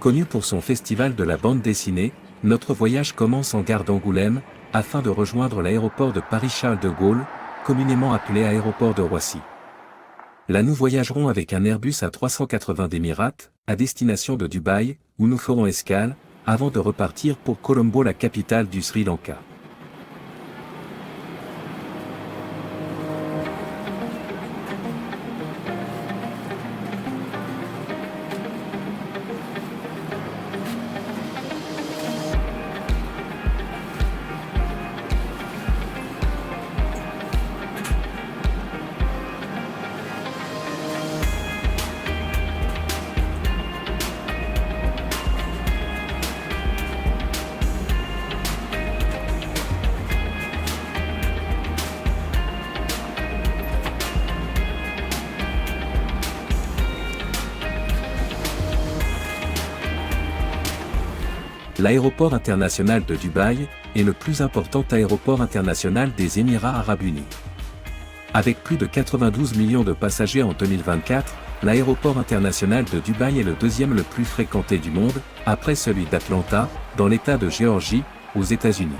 Connu pour son festival de la bande dessinée, notre voyage commence en gare d'Angoulême, afin de rejoindre l'aéroport de Paris-Charles de Gaulle, communément appelé aéroport de Roissy. Là nous voyagerons avec un Airbus A380 d'Emirates, à destination de Dubaï, où nous ferons escale, avant de repartir pour Colombo, la capitale du Sri Lanka. L'aéroport international de Dubaï est le plus important aéroport international des Émirats arabes unis. Avec plus de 92 millions de passagers en 2024, l'aéroport international de Dubaï est le deuxième le plus fréquenté du monde, après celui d'Atlanta, dans l'État de Géorgie, aux États-Unis.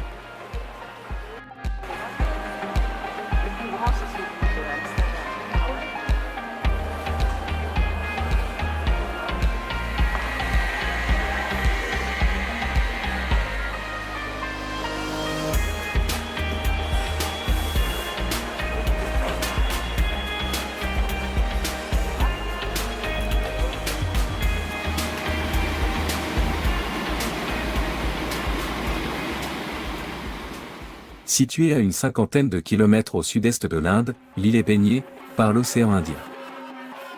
Située à une cinquantaine de kilomètres au sud-est de l'Inde, l'île est baignée par l'océan Indien.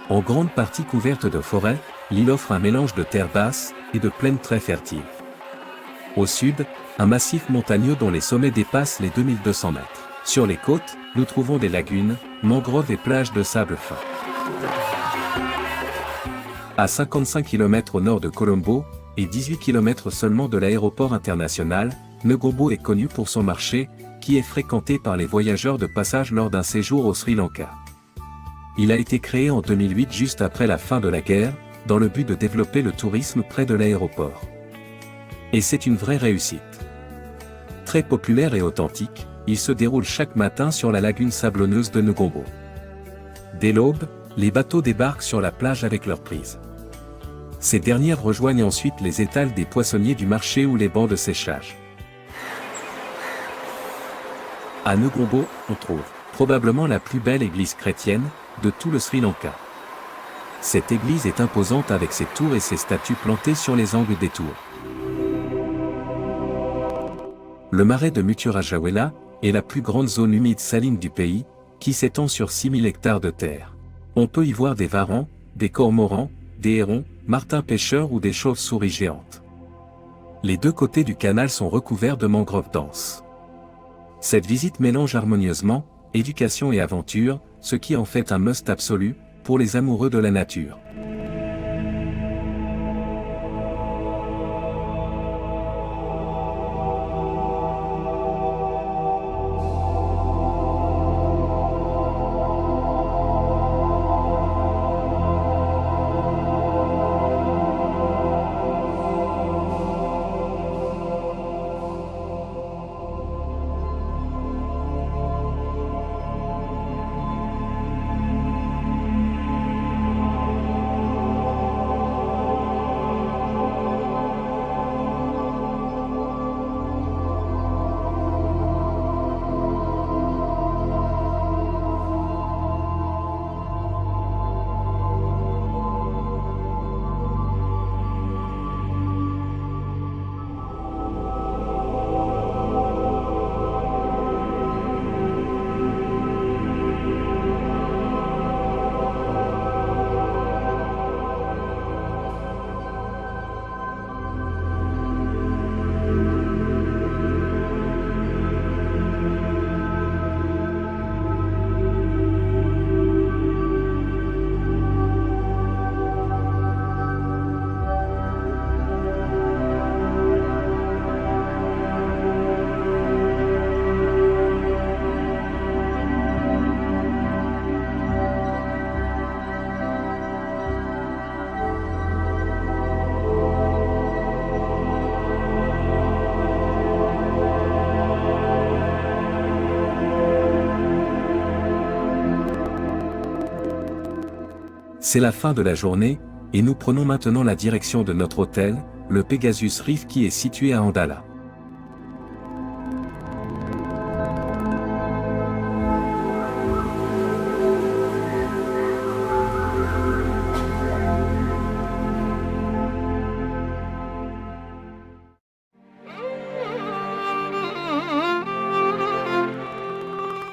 En grande partie couverte de forêts, l'île offre un mélange de terre basse et de plaines très fertiles. Au sud, un massif montagneux dont les sommets dépassent les 2200 mètres. Sur les côtes, nous trouvons des lagunes, mangroves et plages de sable fin. À 55 km au nord de Colombo, et 18 km seulement de l'aéroport international, Negombo est connu pour son marché, qui est fréquenté par les voyageurs de passage lors d'un séjour au Sri Lanka. Il a été créé en 2008 juste après la fin de la guerre, dans le but de développer le tourisme près de l'aéroport. Et c'est une vraie réussite. Très populaire et authentique, il se déroule chaque matin sur la lagune sablonneuse de Negombo. Dès l'aube, les bateaux débarquent sur la plage avec leurs prises. Ces dernières rejoignent ensuite les étals des poissonniers du marché ou les bancs de séchage. À Negombo, on trouve probablement la plus belle église chrétienne de tout le Sri Lanka. Cette église est imposante avec ses tours et ses statues plantées sur les angles des tours. Le marais de Muturajawela est la plus grande zone humide saline du pays, qui s'étend sur 6000 hectares de terre. On peut y voir des varans, des cormorans, des hérons, martins pêcheurs ou des chauves-souris géantes. Les deux côtés du canal sont recouverts de mangroves denses. Cette visite mélange harmonieusement éducation et aventure, ce qui en fait un must absolu pour les amoureux de la nature. C'est la fin de la journée, et nous prenons maintenant la direction de notre hôtel, le Pegasus Reef qui est situé à Andala.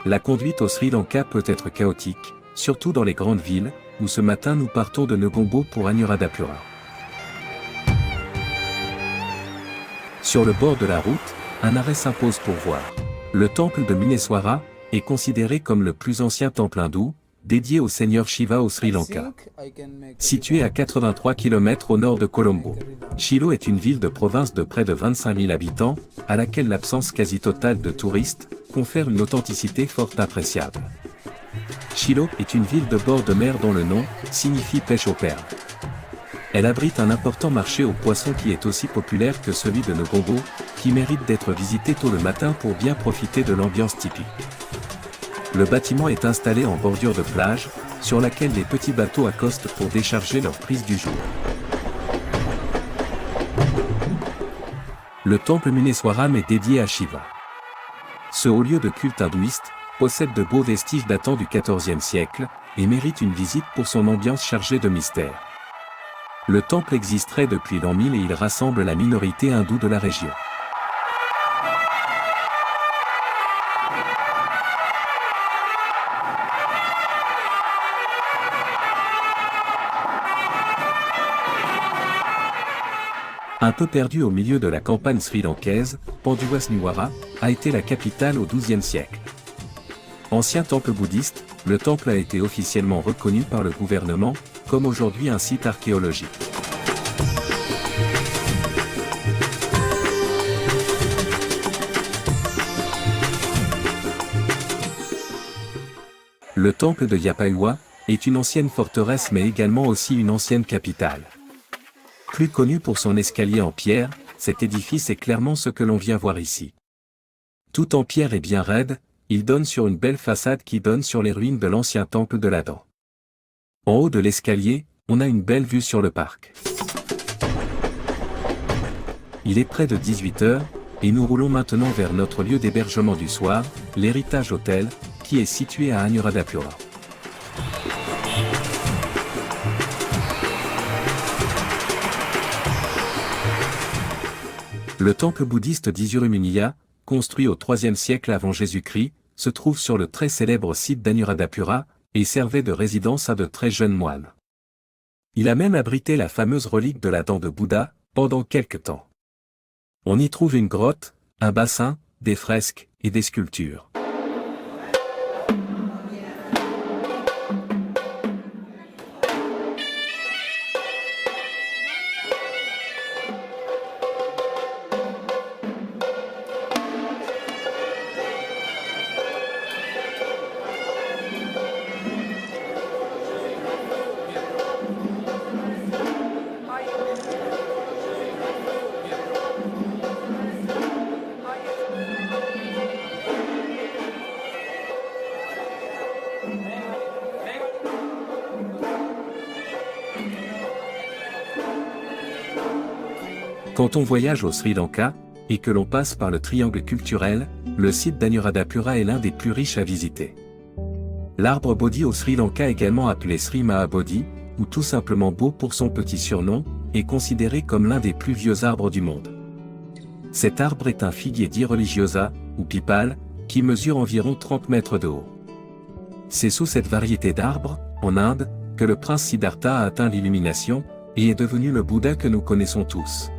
La conduite au Sri Lanka peut être chaotique, surtout dans les grandes villes, où ce matin nous partons de Negombo pour Anuradhapura. Sur le bord de la route, un arrêt s'impose pour voir. Le temple de Muneeswara est considéré comme le plus ancien temple hindou, dédié au seigneur Shiva au Sri Lanka. Situé à 83 km au nord de Colombo, Shilo est une ville de province de près de 25 000 habitants, à laquelle l'absence quasi totale de touristes confère une authenticité fort appréciable. Shilo est une ville de bord de mer dont le nom signifie pêche aux perles. Elle abrite un important marché aux poissons qui est aussi populaire que celui de Negombo, qui mérite d'être visité tôt le matin pour bien profiter de l'ambiance typique. Le bâtiment est installé en bordure de plage, sur laquelle les petits bateaux accostent pour décharger leur prise du jour. Le temple Muneeswaram est dédié à Shiva. Ce haut lieu de culte hindouiste possède de beaux vestiges datant du XIVe siècle et mérite une visite pour son ambiance chargée de mystère. Le temple existerait depuis l'an 1000 et il rassemble la minorité hindoue de la région. Un peu perdu au milieu de la campagne sri-lankaise, Panduwasniwara a été la capitale au XIIe siècle. Ancien temple bouddhiste, le temple a été officiellement reconnu par le gouvernement, comme aujourd'hui un site archéologique. Le temple de Yapaiwa est une ancienne forteresse mais également aussi une ancienne capitale. Plus connu pour son escalier en pierre, cet édifice est clairement ce que l'on vient voir ici. Tout en pierre et bien raide, il donne sur une belle façade qui donne sur les ruines de l'ancien temple de Ladan. En haut de l'escalier, on a une belle vue sur le parc. Il est près de 18 h, et nous roulons maintenant vers notre lieu d'hébergement du soir, l'Héritage Hotel, qui est situé à Anuradhapura. Le temple bouddhiste d'Isurumuniya, construit au IIIe siècle avant Jésus-Christ, se trouve sur le très célèbre site d'Anuradhapura, et servait de résidence à de très jeunes moines. Il a même abrité la fameuse relique de la dent de Bouddha, pendant quelque temps. On y trouve une grotte, un bassin, des fresques, et des sculptures. Quand on voyage au Sri Lanka, et que l'on passe par le triangle culturel, le site d'Anuradhapura est l'un des plus riches à visiter. L'arbre Bodhi au Sri Lanka, également appelé Sri Mahabodhi, ou tout simplement Bo pour son petit surnom, est considéré comme l'un des plus vieux arbres du monde. Cet arbre est un figuier dit religiosa, ou pipal, qui mesure environ 30 mètres de haut. C'est sous cette variété d'arbres, en Inde, que le prince Siddhartha a atteint l'illumination, et est devenu le Bouddha que nous connaissons tous.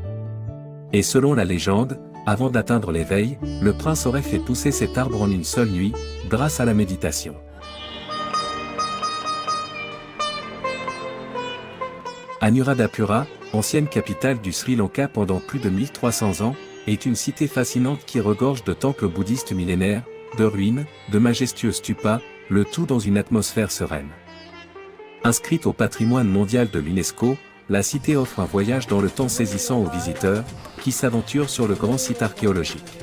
Et selon la légende, avant d'atteindre l'éveil, le prince aurait fait pousser cet arbre en une seule nuit, grâce à la méditation. Anuradhapura, ancienne capitale du Sri Lanka pendant plus de 1300 ans, est une cité fascinante qui regorge de temples bouddhistes millénaires, de ruines, de majestueux stupas, le tout dans une atmosphère sereine. Inscrite au patrimoine mondial de l'UNESCO, la cité offre un voyage dans le temps saisissant aux visiteurs, qui s'aventurent sur le grand site archéologique.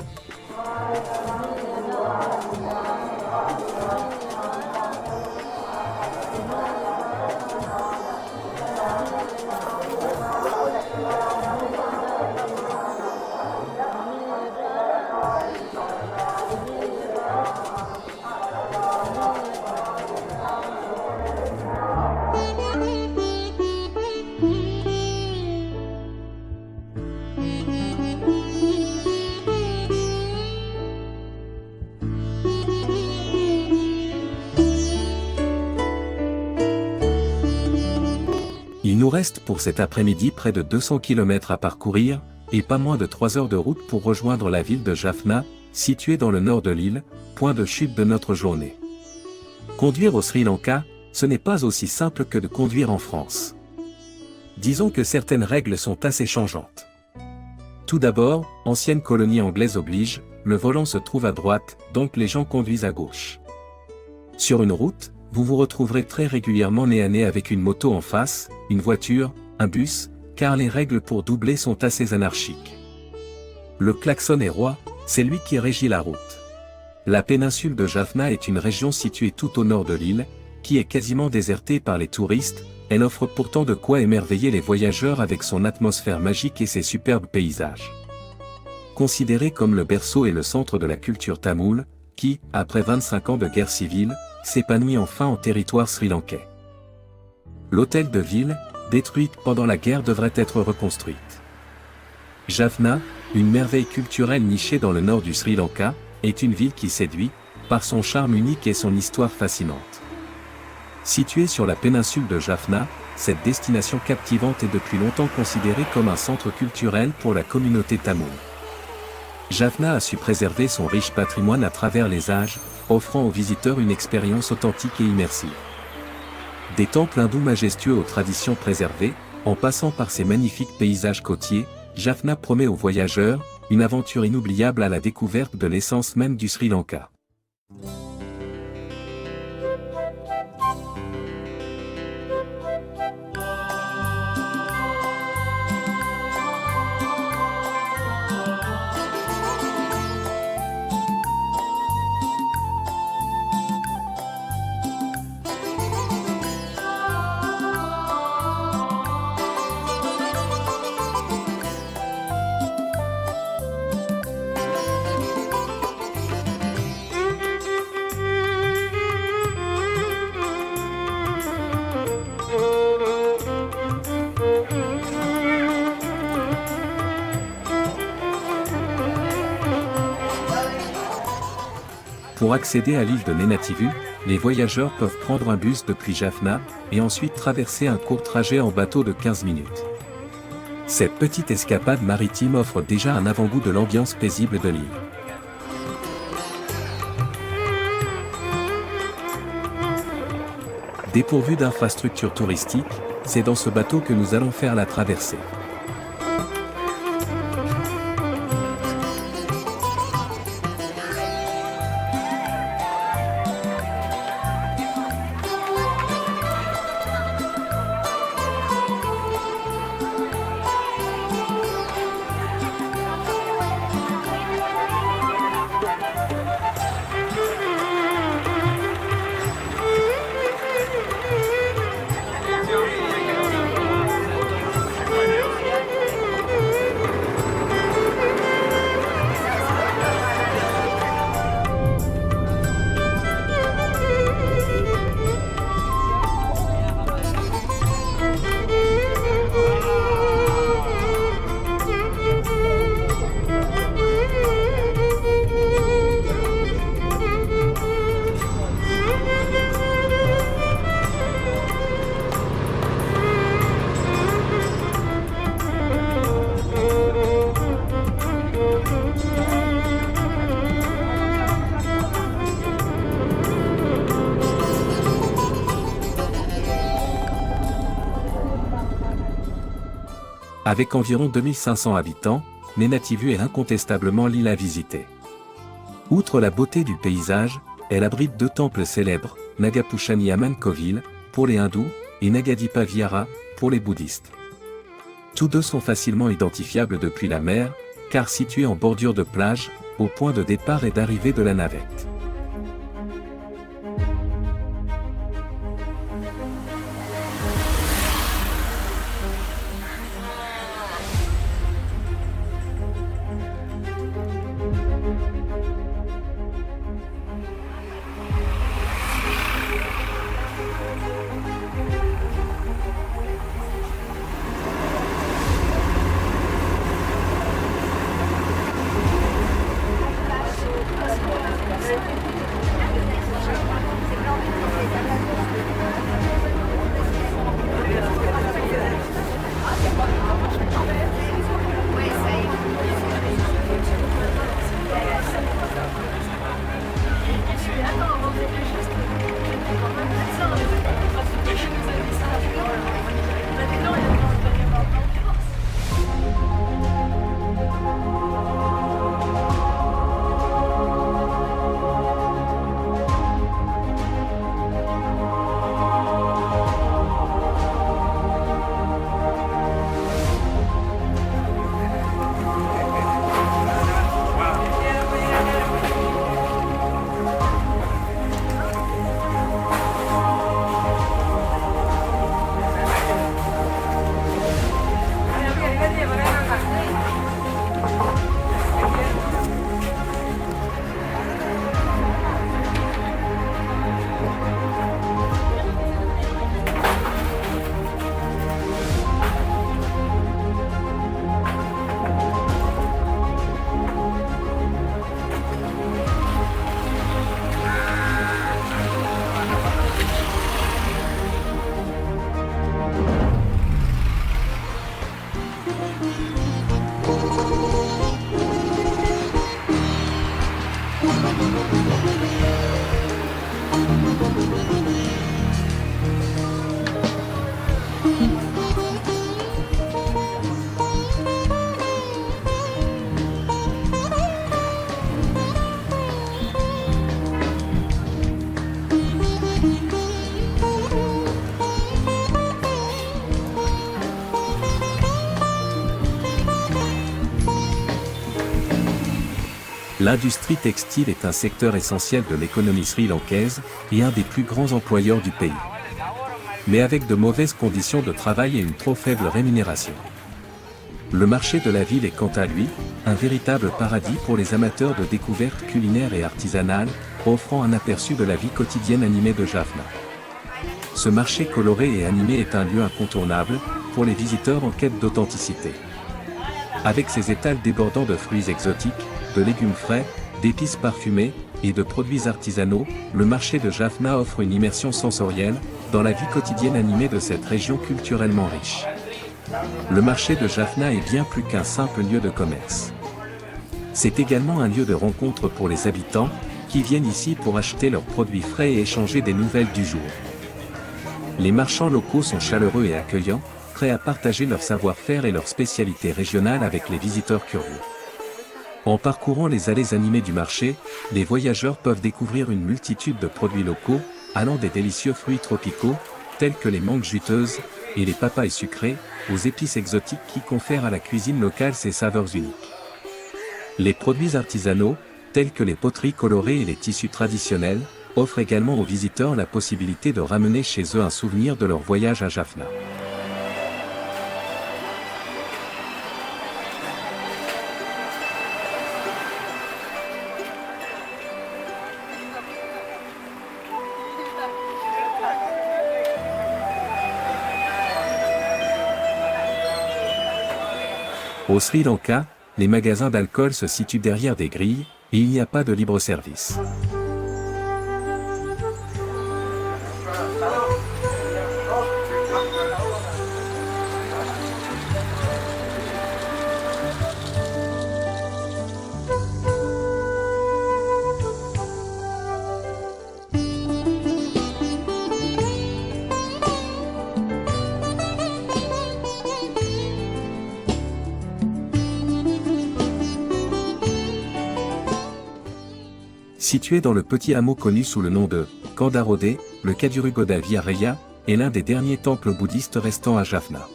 nous reste pour cet après-midi près de 200 km à parcourir, et pas moins de 3 heures de route pour rejoindre la ville de Jaffna, située dans le nord de l'île, point de chute de notre journée. Conduire au Sri Lanka, ce n'est pas aussi simple que de conduire en France. Disons que certaines règles sont assez changeantes. Tout d'abord, ancienne colonie anglaise oblige, le volant se trouve à droite, donc les gens conduisent à gauche. Sur une route, vous vous retrouverez très régulièrement nez à nez avec une moto en face, une voiture, un bus, car les règles pour doubler sont assez anarchiques. Le klaxon est roi, c'est lui qui régit la route. La péninsule de Jaffna est une région située tout au nord de l'île, qui est quasiment désertée par les touristes. Elle offre pourtant de quoi émerveiller les voyageurs avec son atmosphère magique et ses superbes paysages. Considéré comme le berceau et le centre de la culture tamoule, qui, après 25 ans de guerre civile, s'épanouit enfin en territoire sri-lankais. L'hôtel de ville, détruite pendant la guerre, devrait être reconstruite. Jaffna, une merveille culturelle nichée dans le nord du Sri Lanka, est une ville qui séduit, par son charme unique et son histoire fascinante. Située sur la péninsule de Jaffna, cette destination captivante est depuis longtemps considérée comme un centre culturel pour la communauté tamoule. Jaffna a su préserver son riche patrimoine à travers les âges, offrant aux visiteurs une expérience authentique et immersive. Des temples hindous majestueux aux traditions préservées, en passant par ses magnifiques paysages côtiers, Jaffna promet aux voyageurs une aventure inoubliable à la découverte de l'essence même du Sri Lanka. Pour accéder à l'île de Nenativu, les voyageurs peuvent prendre un bus depuis Jaffna, et ensuite traverser un court trajet en bateau de 15 minutes. Cette petite escapade maritime offre déjà un avant-goût de l'ambiance paisible de l'île. Dépourvu d'infrastructures touristiques, c'est dans ce bateau que nous allons faire la traversée. Avec environ 2500 habitants, Nenativu est incontestablement l'île à visiter. Outre la beauté du paysage, elle abrite deux temples célèbres, Nagapushani Amman Kovil, pour les hindous, et Nagadipa Vihara, pour les bouddhistes. Tous deux sont facilement identifiables depuis la mer, car situés en bordure de plage, au point de départ et d'arrivée de la navette. L'industrie textile est un secteur essentiel de l'économie sri-lankaise et un des plus grands employeurs du pays. Mais avec de mauvaises conditions de travail et une trop faible rémunération. Le marché de la ville est quant à lui, un véritable paradis pour les amateurs de découvertes culinaires et artisanales, offrant un aperçu de la vie quotidienne animée de Jaffna. Ce marché coloré et animé est un lieu incontournable pour les visiteurs en quête d'authenticité. Avec ses étals débordant de fruits exotiques, de légumes frais, d'épices parfumées et de produits artisanaux, le marché de Jaffna offre une immersion sensorielle dans la vie quotidienne animée de cette région culturellement riche. Le marché de Jaffna est bien plus qu'un simple lieu de commerce. C'est également un lieu de rencontre pour les habitants, qui viennent ici pour acheter leurs produits frais et échanger des nouvelles du jour. Les marchands locaux sont chaleureux et accueillants, prêts à partager leur savoir-faire et leurs spécialités régionales avec les visiteurs curieux. En parcourant les allées animées du marché, les voyageurs peuvent découvrir une multitude de produits locaux, allant des délicieux fruits tropicaux, tels que les mangues juteuses, et les papayes sucrées, aux épices exotiques qui confèrent à la cuisine locale ses saveurs uniques. Les produits artisanaux, tels que les poteries colorées et les tissus traditionnels, offrent également aux visiteurs la possibilité de ramener chez eux un souvenir de leur voyage à Jaffna. Au Sri Lanka, les magasins d'alcool se situent derrière des grilles, et il n'y a pas de libre-service. Situé dans le petit hameau connu sous le nom de Kandarodé, le Kadurughoda Viharaya est l'un des derniers temples bouddhistes restants à Jaffna.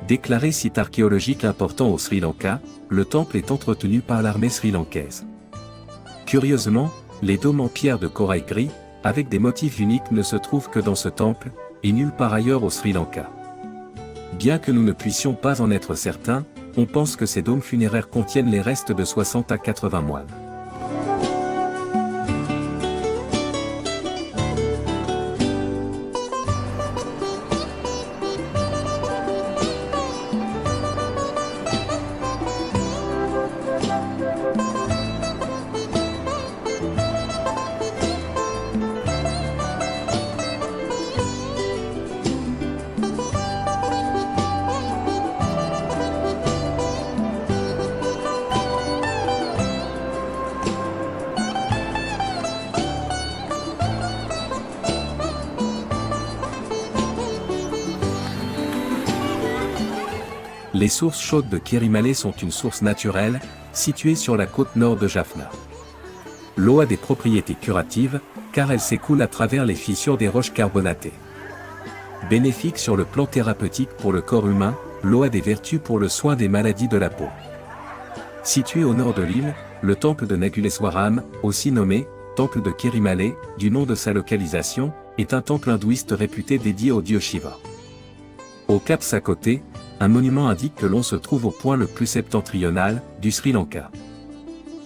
Déclaré site archéologique important au Sri Lanka, le temple est entretenu par l'armée sri-lankaise. Curieusement, les dômes en pierre de corail gris, avec des motifs uniques ne se trouvent que dans ce temple, et nulle part ailleurs au Sri Lanka. Bien que nous ne puissions pas en être certains, on pense que ces dômes funéraires contiennent les restes de 60 à 80 moines. Les sources chaudes de Kirimalé sont une source naturelle, située sur la côte nord de Jaffna. L'eau a des propriétés curatives, car elle s'écoule à travers les fissures des roches carbonatées. Bénéfique sur le plan thérapeutique pour le corps humain, l'eau a des vertus pour le soin des maladies de la peau. Situé au nord de l'île, le temple de Naguleswaram, aussi nommé temple de Kirimalé, du nom de sa localisation, est un temple hindouiste réputé dédié au dieu Shiva. Au cap Sakoté, un monument indique que l'on se trouve au point le plus septentrional du Sri Lanka.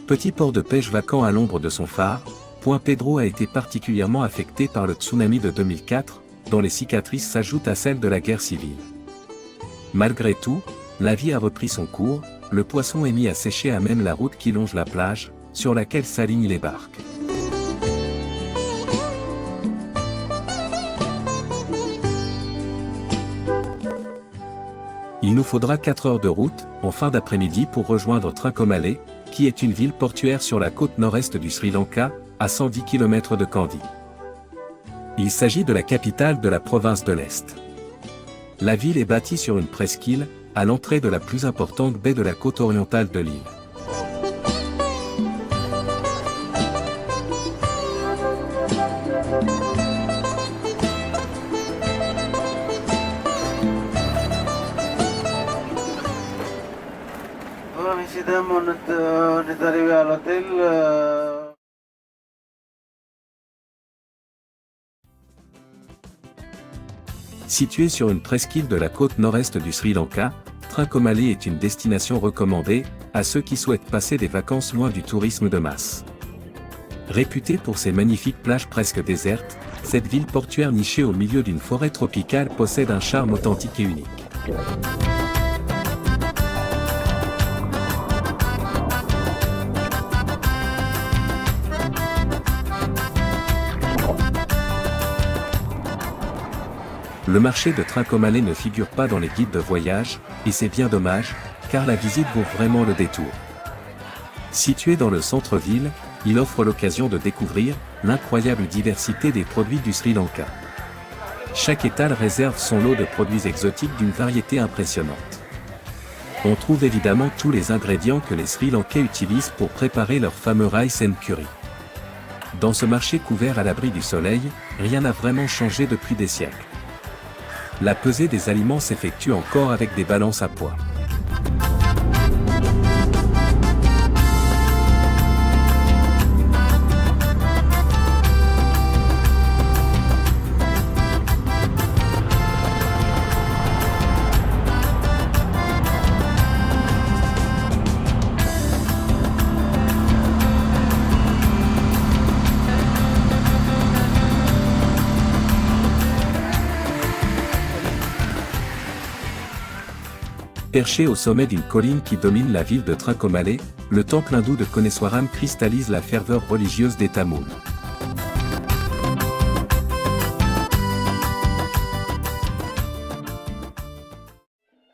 Petit port de pêche vacant à l'ombre de son phare, Point Pedro a été particulièrement affecté par le tsunami de 2004, dont les cicatrices s'ajoutent à celles de la guerre civile. Malgré tout, la vie a repris son cours, le poisson est mis à sécher à même la route qui longe la plage, sur laquelle s'alignent les barques. Il nous faudra 4 heures de route, en fin d'après-midi pour rejoindre Trincomalee, qui est une ville portuaire sur la côte nord-est du Sri Lanka, à 110 km de Kandy. Il s'agit de la capitale de la province de l'Est. La ville est bâtie sur une presqu'île, à l'entrée de la plus importante baie de la côte orientale de l'île. on est arrivé à l'hôtel. Situé sur une presqu'île de la côte nord-est du Sri Lanka, Trincomalee est une destination recommandée à ceux qui souhaitent passer des vacances loin du tourisme de masse. Réputée pour ses magnifiques plages presque désertes, cette ville portuaire nichée au milieu d'une forêt tropicale possède un charme authentique et unique. Le marché de Trincomalee ne figure pas dans les guides de voyage, et c'est bien dommage, car la visite vaut vraiment le détour. Situé dans le centre-ville, il offre l'occasion de découvrir l'incroyable diversité des produits du Sri Lanka. Chaque étal réserve son lot de produits exotiques d'une variété impressionnante. On trouve évidemment tous les ingrédients que les Sri Lankais utilisent pour préparer leur fameux rice and curry. Dans ce marché couvert à l'abri du soleil, rien n'a vraiment changé depuis des siècles. La pesée des aliments s'effectue encore avec des balances à poids. Perché au sommet d'une colline qui domine la ville de Trincomalee, le temple hindou de Koneswaram cristallise la ferveur religieuse des Tamouls.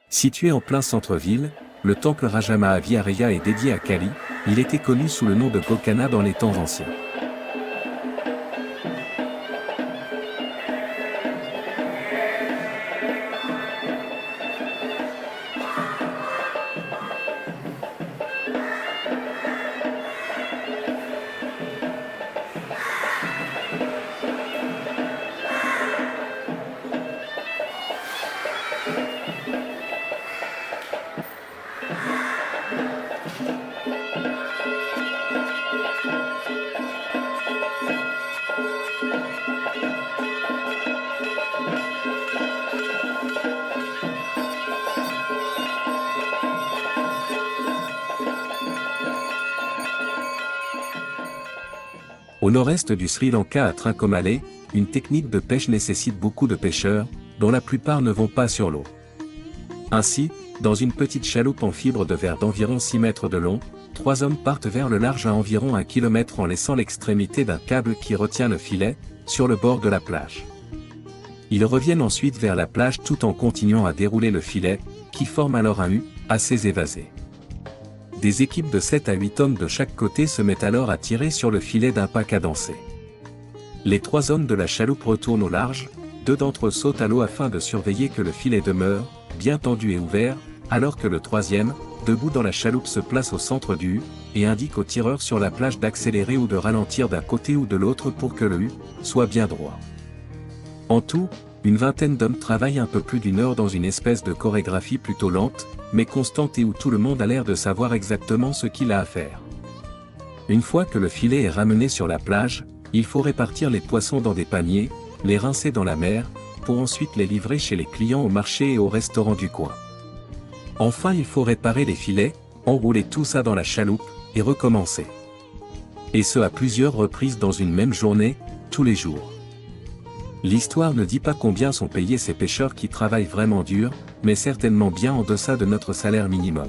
Situé en plein centre-ville, le temple Rajamahaviraja est dédié à Kali, il était connu sous le nom de Gokana dans les temps anciens. Au nord-est du Sri Lanka à Trincomalee, une technique de pêche nécessite beaucoup de pêcheurs, dont la plupart ne vont pas sur l'eau. Ainsi, dans une petite chaloupe en fibre de verre d'environ 6 mètres de long, 3 hommes partent vers le large à environ 1 km en laissant l'extrémité d'un câble qui retient le filet, sur le bord de la plage. Ils reviennent ensuite vers la plage tout en continuant à dérouler le filet, qui forme alors un U, assez évasé. Des équipes de 7 à 8 hommes de chaque côté se mettent alors à tirer sur le filet d'un pas cadencé. Les 3 hommes de la chaloupe retournent au large, 2 d'entre eux sautent à l'eau afin de surveiller que le filet demeure, bien tendu et ouvert, alors que le 3e, debout dans la chaloupe se place au centre du U, et indique aux tireurs sur la plage d'accélérer ou de ralentir d'un côté ou de l'autre pour que le U soit bien droit. En tout, une vingtaine d'hommes travaillent un peu plus d'une heure dans une espèce de chorégraphie plutôt lente, mais constante et où tout le monde a l'air de savoir exactement ce qu'il a à faire. Une fois que le filet est ramené sur la plage, il faut répartir les poissons dans des paniers, les rincer dans la mer, pour ensuite les livrer chez les clients au marché et au restaurant du coin. Enfin il faut réparer les filets, enrouler tout ça dans la chaloupe, et recommencer. Et ce à plusieurs reprises dans une même journée, tous les jours. L'histoire ne dit pas combien sont payés ces pêcheurs qui travaillent vraiment dur, mais certainement bien en deçà de notre salaire minimum.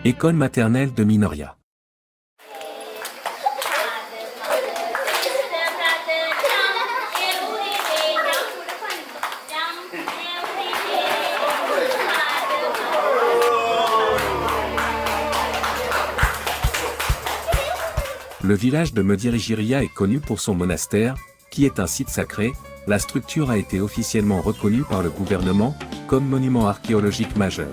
École maternelle de Minoria. Le village de Medirigiria est connu pour son monastère, qui est un site sacré. La structure a été officiellement reconnue par le gouvernement comme monument archéologique majeur.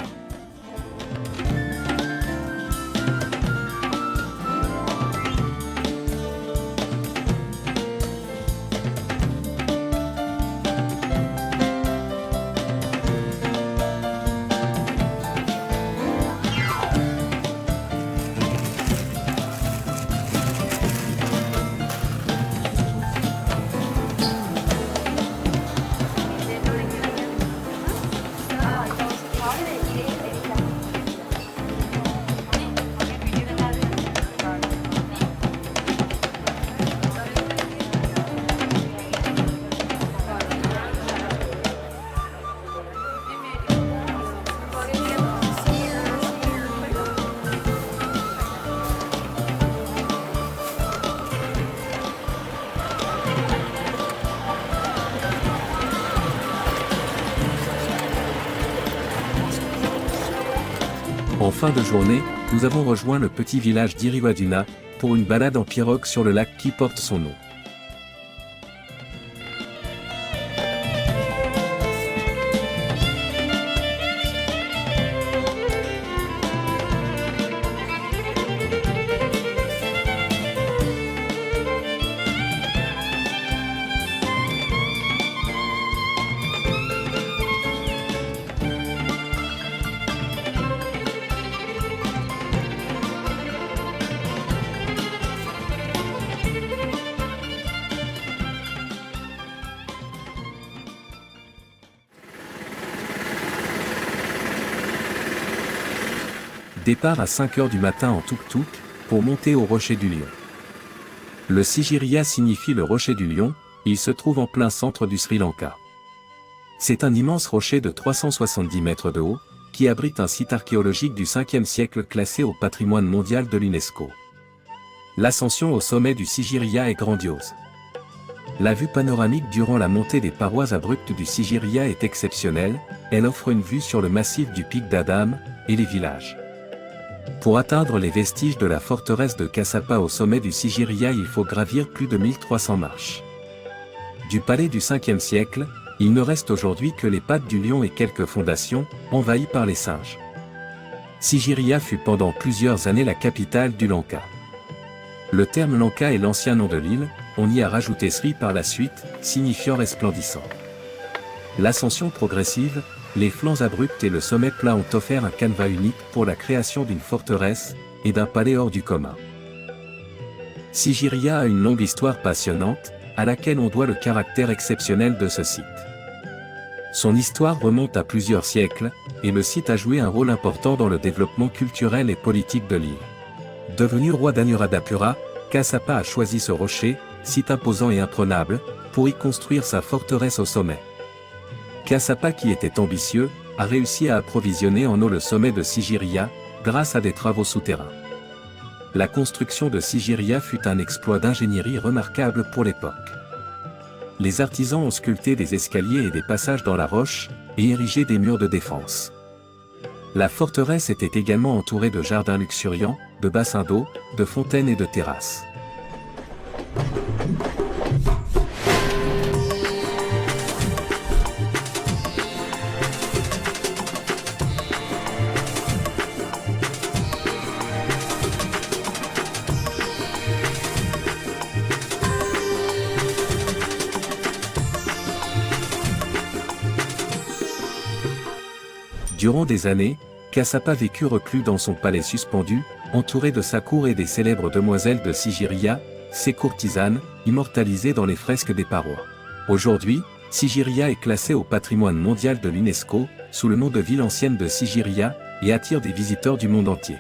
En fin de journée, nous avons rejoint le petit village d'Iriwaduna pour une balade en pirogue sur le lac qui porte son nom. Départ à 5 h du matin en tuk-tuk, pour monter au rocher du Lion. Le Sigiriya signifie le rocher du Lion, il se trouve en plein centre du Sri Lanka. C'est un immense rocher de 370 mètres de haut, qui abrite un site archéologique du 5e siècle classé au patrimoine mondial de l'UNESCO. L'ascension au sommet du Sigiriya est grandiose. La vue panoramique durant la montée des parois abruptes du Sigiriya est exceptionnelle, elle offre une vue sur le massif du pic d'Adam, et les villages. Pour atteindre les vestiges de la forteresse de Kassapa au sommet du Sigiriya, il faut gravir plus de 1300 marches. Du palais du 5e siècle, il ne reste aujourd'hui que les pattes du lion et quelques fondations, envahies par les singes. Sigiriya fut pendant plusieurs années la capitale du Lanka. Le terme Lanka est l'ancien nom de l'île, on y a rajouté Sri par la suite, signifiant resplendissant. L'ascension progressive, les flancs abrupts et le sommet plat ont offert un canevas unique pour la création d'une forteresse et d'un palais hors du commun. Sigiriya a une longue histoire passionnante, à laquelle on doit le caractère exceptionnel de ce site. Son histoire remonte à plusieurs siècles, et le site a joué un rôle important dans le développement culturel et politique de l'île. Devenu roi d'Anuradhapura, Kassapa a choisi ce rocher, site imposant et imprenable, pour y construire sa forteresse au sommet. Kassapa, qui était ambitieux, a réussi à approvisionner en eau le sommet de Sigiriya, grâce à des travaux souterrains. La construction de Sigiriya fut un exploit d'ingénierie remarquable pour l'époque. Les artisans ont sculpté des escaliers et des passages dans la roche, et érigé des murs de défense. La forteresse était également entourée de jardins luxuriants, de bassins d'eau, de fontaines et de terrasses. Durant des années, Kassapa vécut reclus dans son palais suspendu, entouré de sa cour et des célèbres demoiselles de Sigiriya, ses courtisanes, immortalisées dans les fresques des parois. Aujourd'hui, Sigiriya est classé au patrimoine mondial de l'UNESCO, sous le nom de ville ancienne de Sigiriya, et attire des visiteurs du monde entier.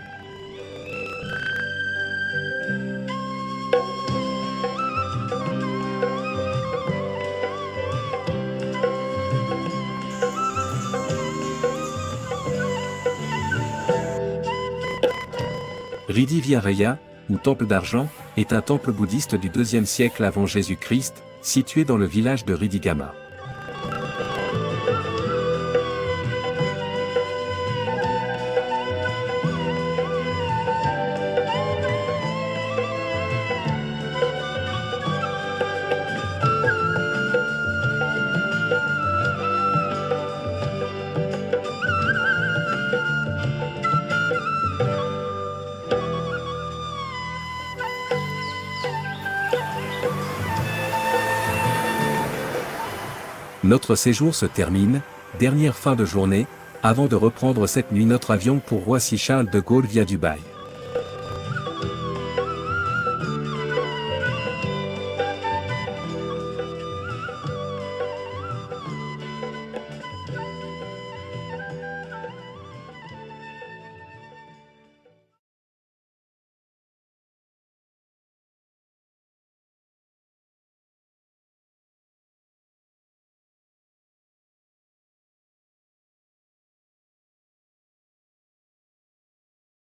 Riddhi Viharaya, ou temple d'argent, est un temple bouddhiste du IIe siècle avant Jésus-Christ, situé dans le village de Ridhigama. Notre séjour se termine, dernière fin de journée, avant de reprendre cette nuit notre avion pour Roissy-Charles de Gaulle via Dubaï.